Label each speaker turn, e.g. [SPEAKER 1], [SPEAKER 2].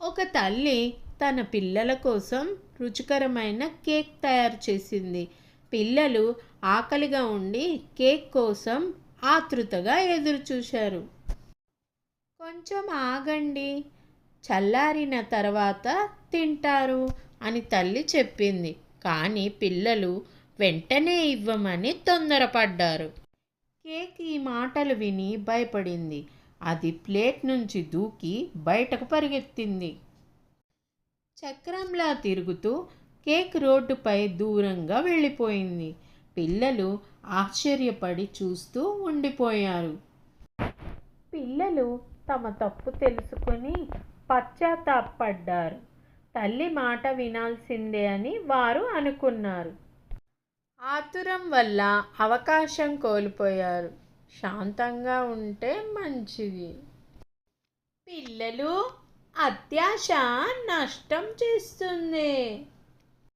[SPEAKER 1] ఒక తల్లి తన పిల్లల కోసం రుచికరమైన కేక్ తయారు చేసింది. పిల్లలు ఆకలిగా ఉండి కేక్ కోసం ఆతృతగా ఎదురుచూశారు. కొంచెం ఆగండి, చల్లారిన తర్వాత తింటారు అని తల్లి చెప్పింది. కానీ పిల్లలు వెంటనే ఇవ్వమని తొందరపడ్డారు. కేక్ ఈ మాటలు విని భయపడింది. అది ప్లేట్ నుంచి దూకి బయటకు పరిగెత్తింది. చక్రంలా తిరుగుతూ కేక్ రోడ్డుపై దూరంగా వెళ్ళిపోయింది. పిల్లలు ఆశ్చర్యపడి చూస్తూ ఉండిపోయారు. పిల్లలు తమ తప్పు తెలుసుకొని పశ్చాత్తాపపడ్డారు. తల్లి మాట వినాల్సిందే అని వారు అనుకున్నారు. ఆతురం వల్ల అవకాశం కోల్పోయారు. శాంతంగా ఉంటే మంచిది. పిల్లలు, అత్యాశ నష్టం చేస్తుంది.